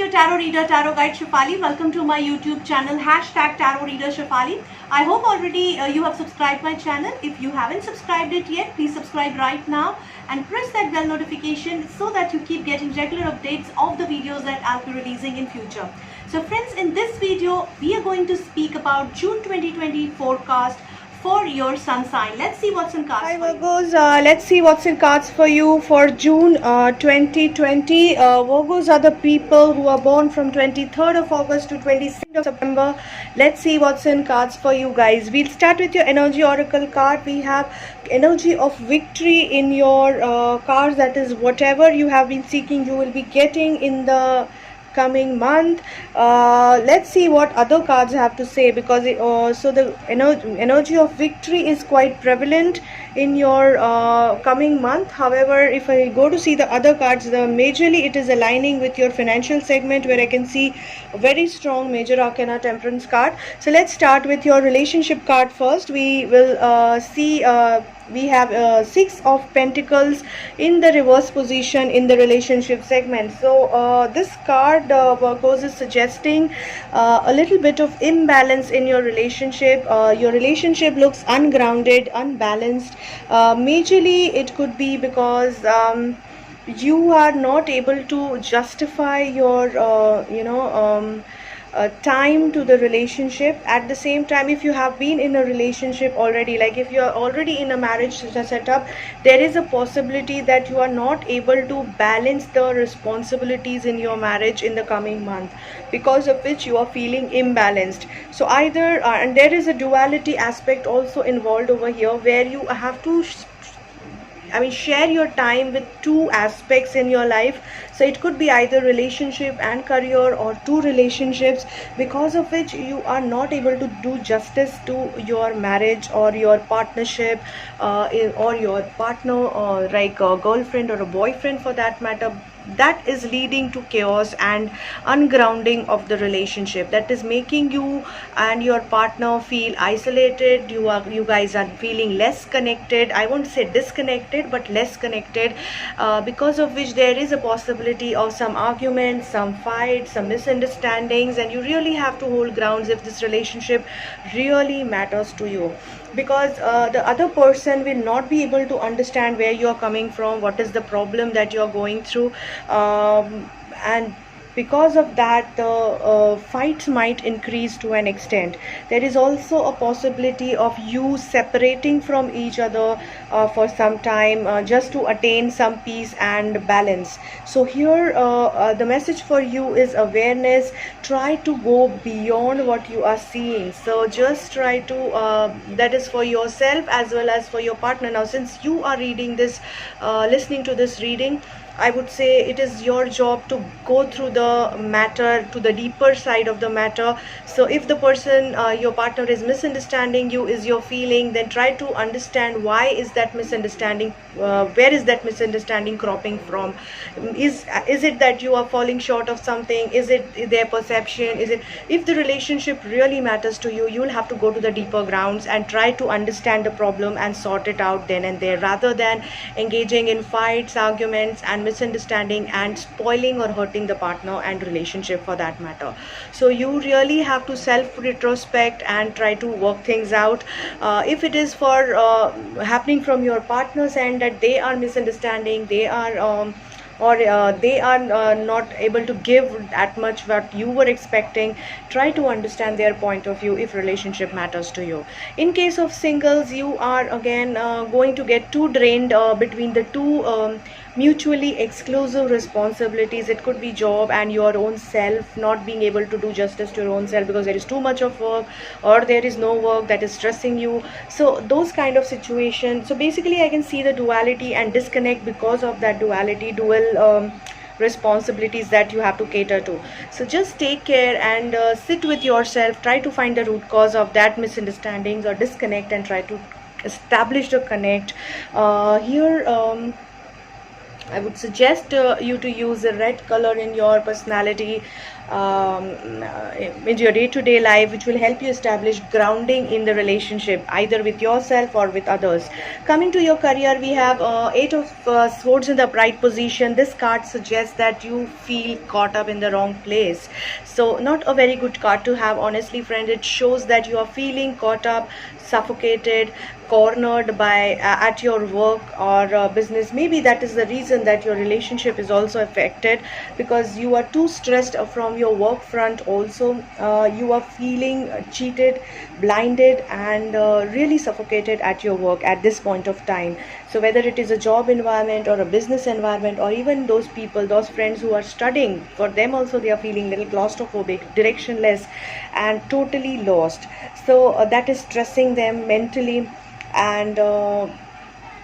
your tarot reader, tarot guide Shefali. Welcome to my YouTube channel, hashtag tarot reader Shefali. I hope already you have subscribed my channel. If you haven't subscribed it yet, please subscribe right now and press that bell notification so that you keep getting regular updates of the videos that I'll be releasing in future. So friends, in this video, we are going to speak about June 2020 forecast for your sun sign. Let's see what's in cards. Hi Virgos, let's see what's in cards for you for June 2020. Virgos are the people who are born from 23rd of August to 26th of September. Let's see what's in cards for you guys. We'll start with your energy oracle card. We have energy of victory in your cards. That is, whatever you have been seeking, you will be getting in the coming month. Let's see what other cards have to say, because so the energy of victory is quite prevalent in your coming month. However, if I go to see the other cards, majorly it is aligning with your financial segment, where I can see a very strong major arcana temperance card. So let's start with your relationship card first. We will see we have Six of Pentacles in the reverse position in the relationship segment. So this card Virgos is suggesting a little bit of imbalance in your relationship. Your relationship looks ungrounded, unbalanced. Majorly it could be because you are not able to justify your time to the relationship. At the same time, if you have been in a relationship already, like if you are already in a marriage setup, there is a possibility that you are not able to balance the responsibilities in your marriage in the coming month, because of which you are feeling imbalanced. So either and there is a duality aspect also involved over here, where you have to share your time with two aspects in your life. So it could be either relationship and career, or two relationships, because of which you are not able to do justice to your marriage or your partnership, or your partner, or like a girlfriend or a boyfriend for that matter. That is leading to chaos and ungrounding of the relationship. That is making you and your partner feel isolated. You guys are feeling less connected. I won't say disconnected, but less connected, because of which there is a possibility of some arguments, some fights, some misunderstandings, and you really have to hold grounds if this relationship really matters to you, because the other person will not be able to understand where you are coming from, what is the problem that you are going through, and because of that the fights might increase to an extent. There is also a possibility of you separating from each other for some time, just to attain some peace and balance. So here the message for you is awareness. Try to go beyond what you are seeing. So just try to that is for yourself as well as for your partner. Now, since you are reading this, listening to this reading, I would say it is your job to go through the matter, to the deeper side of the matter. So if the person, your partner, is misunderstanding you, is your feeling, then try to understand why is that misunderstanding, where is that misunderstanding cropping from. Is it that you are falling short of something? Is it their perception? Is it, if the relationship really matters to you, you will have to go to the deeper grounds and try to understand the problem and sort it out then and there, rather than engaging in fights, arguments, and misunderstanding and spoiling or hurting the partner and relationship for that matter. So you really have to self retrospect and try to work things out. If it is for happening from your partner's end, that they are misunderstanding, they are they are not able to give that much what you were expecting, try to understand their point of view if relationship matters to you. In case of singles, you are again going to get too drained between the two mutually exclusive responsibilities. It could be job and your own self, not being able to do justice to your own self because there is too much of work, or there is no work that is stressing you. So those kind of situations. So basically I can see the duality and disconnect because of that duality, dual responsibilities that you have to cater to. So just take care and sit with yourself, try to find the root cause of that misunderstandings or disconnect, and try to establish the connect. Here I would suggest you to use the red color in your personality, in your day-to-day life, which will help you establish grounding in the relationship, either with yourself or with others. Coming to your career, we have Eight of Swords in the upright position. This card suggests that you feel caught up in the wrong place. So not a very good card to have, honestly, friend. It shows that you are feeling caught up, suffocated, cornered by at your work or business. Maybe that is the reason that your relationship is also affected, because you are too stressed from your work front. Also you are feeling cheated, blinded, and really suffocated at your work at this point of time. So whether it is a job environment or a business environment, or even those people, those friends who are studying, for them also they are feeling little claustrophobic, directionless, and totally lost. So that is stressing them mentally, and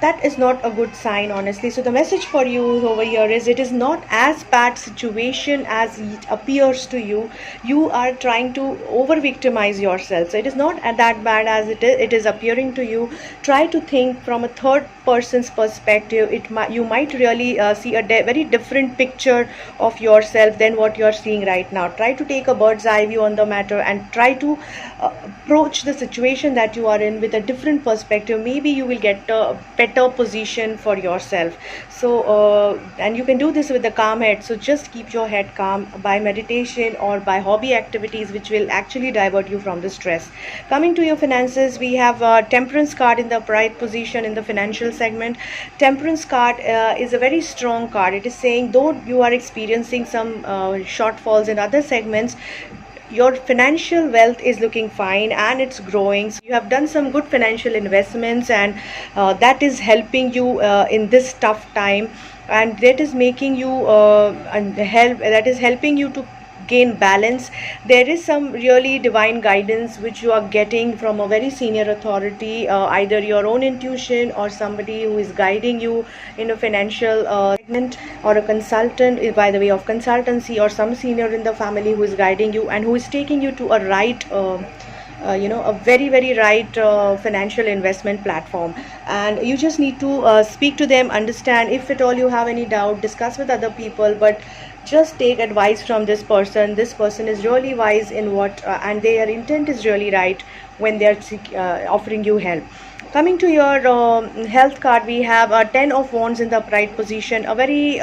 that is not a good sign, honestly. So the message for you over here is, it is not as bad situation as it appears to you. You are trying to over victimize yourself. So it is not that bad as it is appearing to you. Try to think from a third person's perspective. You might really see a very different picture of yourself than what you are seeing right now. Try to take a bird's eye view on the matter, and try to approach the situation that you are in with a different perspective. Maybe you will get a better position for yourself. So and you can do this with the calm head. So just keep your head calm by meditation or by hobby activities, which will actually divert you from the stress. Coming to your finances, we have Temperance card in the upright position in the financial segment. Temperance card is a very strong card. It is saying, though you are experiencing some shortfalls in other segments, your financial wealth is looking fine and it's growing. So you have done some good financial investments, and that is helping you in this tough time, and that is making you that is helping you to gain balance. There is some really divine guidance which you are getting from a very senior authority, either your own intuition or somebody who is guiding you in a financial segment, or a consultant by the way of consultancy, or some senior in the family who is guiding you and who is taking you to a right a very right financial investment platform. And you just need to speak to them, understand. If at all you have any doubt, discuss with other people, but just take advice from this person. This person is really wise in what and their intent is really right when they are offering you help. Coming to your health card, we have a 10 of Wands in the upright position. A very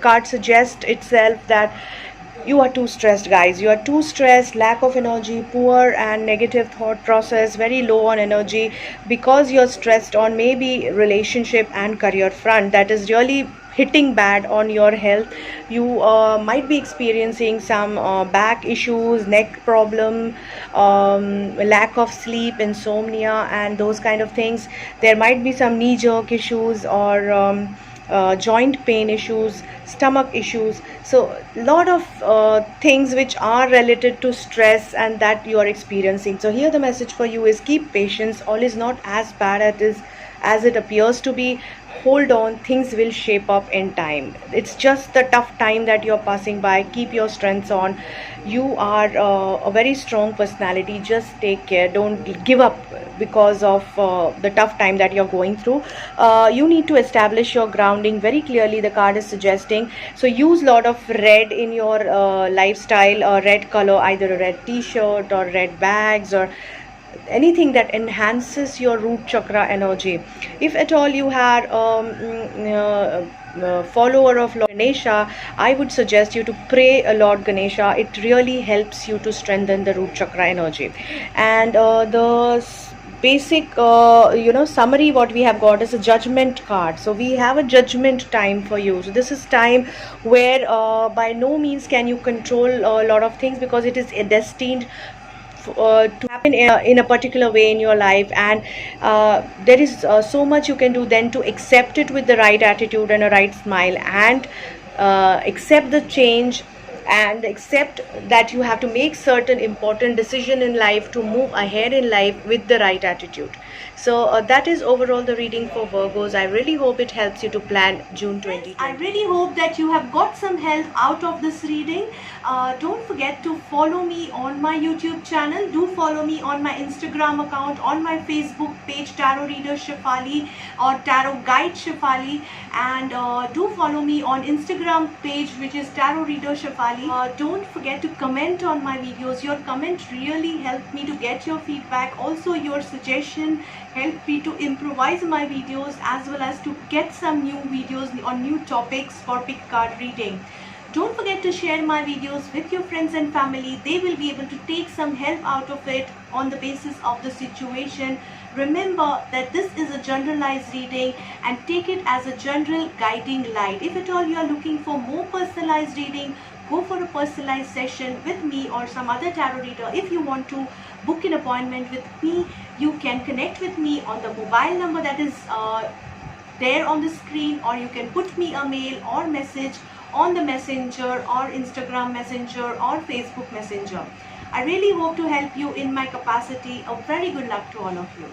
card suggests itself that you are too stressed, guys. You are too stressed, lack of energy, poor and negative thought process, very low on energy, because you're stressed on maybe relationship and career front. That is really hitting bad on your health. You might be experiencing some back issues, neck problem, lack of sleep, insomnia, and those kind of things. There might be some knee jerk issues, or joint pain issues, stomach issues. So lot of things which are related to stress and that you are experiencing. So here the message for you is, keep patience. All is not as bad as it appears to be. Hold on, things will shape up in time. It's just the tough time that you're passing by. Keep your strengths on. You are a very strong personality. Just take care. Don't give up because of the tough time that you're going through. You need to establish your grounding very clearly, the card is suggesting. So use a lot of red in your lifestyle, red color, either a red t-shirt or red bags, or anything that enhances your root chakra energy. If at all you are follower of Lord Ganesha, I would suggest you to pray a Lord Ganesha. It really helps you to strengthen the root chakra energy. And the basic summary what we have got is a judgment card. So we have a judgment time for you. So this is time where by no means can you control a lot of things, because it is destined to happen in a particular way in your life. And there is so much you can do then to accept it with the right attitude and a right smile, and accept the change, and accept that you have to make certain important decision in life to move ahead in life with the right attitude. So that is overall the reading for Virgos. I really hope it helps you to plan June 2020. I really hope that you have got some help out of this reading. Don't forget to follow me on my YouTube channel. Do follow me on my Instagram account, on my Facebook page Tarot Reader Shefali or Tarot Guide Shefali, and do follow me on Instagram page which is Tarot Reader Shefali. Don't forget to comment on my videos. Your comment really helped me to get your feedback. Also your suggestion helped me to improvise my videos as well as to get some new videos on new topics for pick card reading. Don't forget to share my videos with your friends and family. They will be able to take some help out of it on the basis of the situation. Remember that this is a generalized reading and take it as a general guiding light. If at all you are looking for more personalized reading, go for a personalized session with me or some other tarot reader. If you want to book an appointment with me, you can connect with me on the mobile number that is there on the screen, or you can put me a mail or message on the Messenger or Instagram Messenger or Facebook Messenger. I really hope to help you in my capacity. A very good luck to all of you.